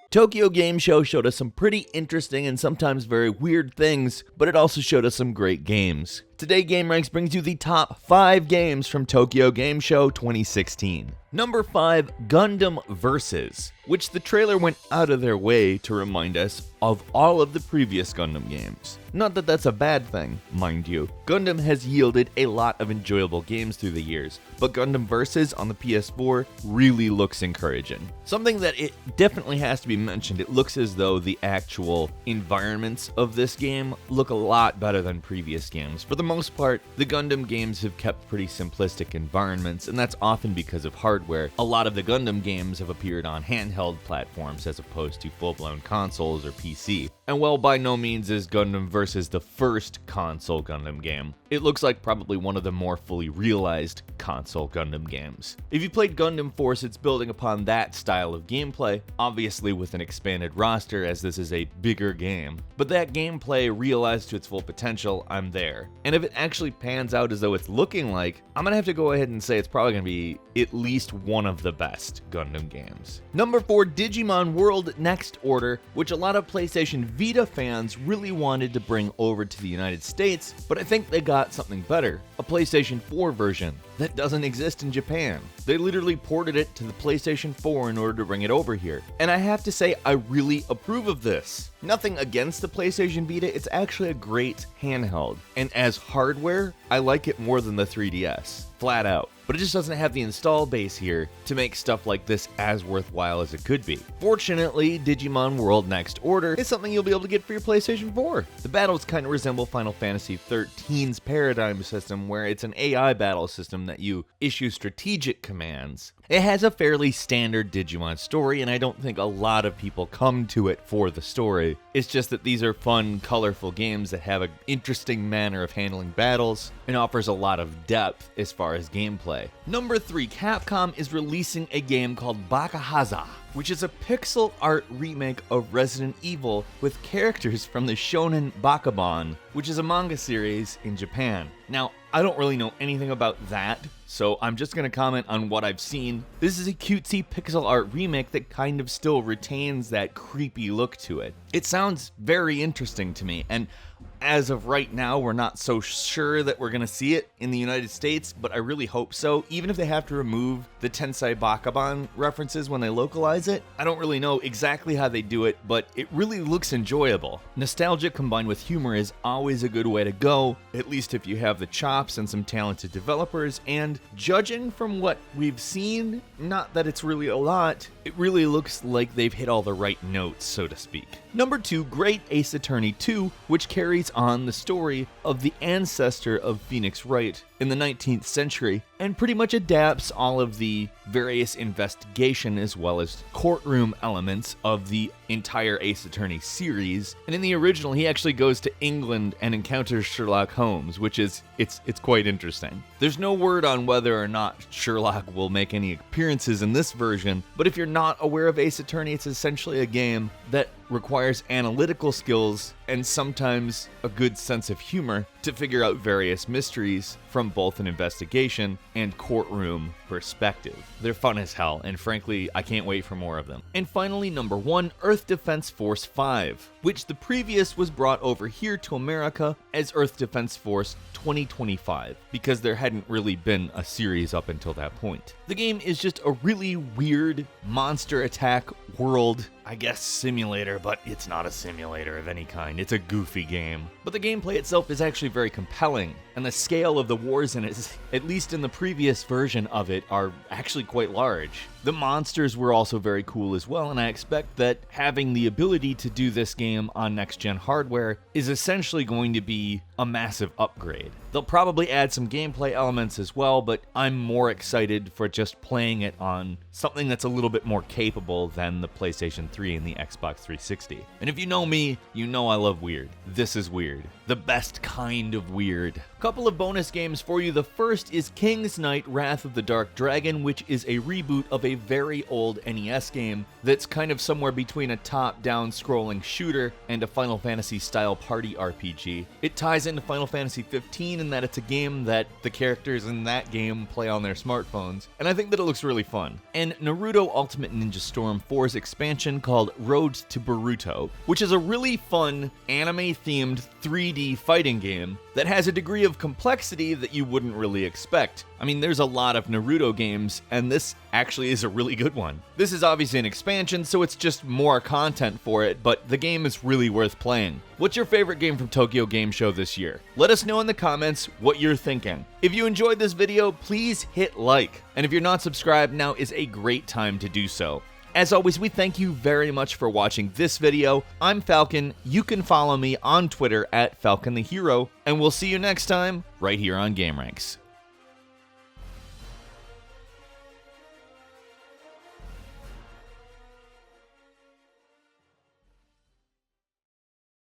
Tokyo Game Show showed us some pretty interesting and sometimes very weird things, but it also showed us some great games. Today, GameRanx brings you the top 5 games from Tokyo Game Show 2016. Number 5, Gundam Versus, which the trailer went out of their way to remind us of all of the previous Gundam games. Not that that's a bad thing, mind you. Gundam has yielded a lot of enjoyable games through the years, but Gundam Versus on the PS4 really looks encouraging. Something that it definitely has to be mentioned, it looks as though the actual environments of this game look a lot better than previous games. For the most part, the Gundam games have kept pretty simplistic environments, and that's often because of hardware. A lot of the Gundam games have appeared on handheld platforms as opposed to full-blown consoles or PC. And while by no means is Gundam Versus the first console Gundam game, it looks like probably one of the more fully realized console Gundam games. If you played Gundam Force, it's building upon that style of gameplay, obviously with an expanded roster as this is a bigger game. But that gameplay realized to its full potential, I'm there. And if it actually pans out as though it's looking like, I'm gonna have to go ahead and say it's probably gonna be at least one of the best Gundam games. Number 4, Digimon World Next Order, which a lot of PlayStation Vita fans really wanted to bring over to the United States, but I think they got something better, a PlayStation 4 version that doesn't exist in Japan. They literally ported it to the PlayStation 4 in order to bring it over here. And I have to say, I really approve of this. Nothing against the PlayStation Vita, it's actually a great handheld. And as hardware, I like it more than the 3DS, flat out. But it just doesn't have the install base here to make stuff like this as worthwhile as it could be. Fortunately, Digimon World Next Order is something you'll be able to get for your PlayStation 4. The battles kind of resemble Final Fantasy XIII's paradigm system, where it's an AI battle system that you issue strategic commands. It has a fairly standard Digimon story, and I don't think a lot of people come to it for the story. It's just that these are fun, colorful games that have an interesting manner of handling battles and offers a lot of depth as far as gameplay. Number 3, Capcom is releasing a game called Bakahaza, which is a pixel art remake of Resident Evil with characters from the Shonen Bakabon, which is a manga series in Japan. Now, I don't really know anything about that, so I'm just going to comment on what I've seen. This is a cutesy pixel art remake that kind of still retains that creepy look to it. It sounds very interesting to me, and as of right now, we're not so sure that we're going to see it in the United States, but I really hope so. Even if they have to remove the Tensei Bakabon references when they localize it, I don't really know exactly how they do it, but it really looks enjoyable. Nostalgia combined with humor is always a good way to go, at least if you have the chops and some talented developers, and judging from what we've seen, not that it's really a lot, it really looks like they've hit all the right notes, so to speak. Number 2, Great Ace Attorney 2, which carries on the story of the ancestor of Phoenix Wright in the 19th century, and pretty much adapts all of the various investigation as well as courtroom elements of the entire Ace Attorney series. And in the original, he actually goes to England and encounters Sherlock Holmes, which is, it's quite interesting. There's no word on whether or not Sherlock will make any appearances in this version, but if you're not aware of Ace Attorney, it's essentially a game that requires analytical skills and sometimes a good sense of humor to figure out various mysteries from both an investigation and courtroom perspective. They're fun as hell, and frankly, I can't wait for more of them. And finally, number 1, Earth Defense Force 5, which the previous was brought over here to America as Earth Defense Force 2025, because there hadn't really been a series up until that point. The game is just a really weird monster attack world, I guess simulator, but it's not a simulator of any kind. It's a goofy game. But the gameplay itself is actually very compelling, and the scale of the wars in it, at least in the previous version of it, are actually quite large. The monsters were also very cool as well, and I expect that having the ability to do this game on next-gen hardware is essentially going to be a massive upgrade. They'll probably add some gameplay elements as well, but I'm more excited for just playing it on something that's a little bit more capable than the PlayStation 3 and the Xbox 360. And if you know me, you know I love weird. This is weird. The best kind of weird. Couple of bonus games for you. The first is King's Knight Wrath of the Dark Dragon, which is a reboot of a very old NES game that's kind of somewhere between a top-down scrolling shooter and a Final Fantasy-style party RPG. It ties into Final Fantasy 15 in that it's a game that the characters in that game play on their smartphones, and I think that it looks really fun. And Naruto Ultimate Ninja Storm 4's expansion called Road to Boruto, which is a really fun anime-themed 3D fighting game that has a degree of complexity that you wouldn't really expect. I mean, there's a lot of Naruto games, and this actually is a really good one. This is obviously an expansion, so it's just more content for it, but the game is really worth playing. What's your favorite game from Tokyo Game Show this year? Let us know in the comments what you're thinking. If you enjoyed this video, please hit like, and if you're not subscribed, now is a great time to do so. As always, we thank you very much for watching this video. I'm Falcon. You can follow me on Twitter at FalconTheHero, and we'll see you next time right here on gameranx.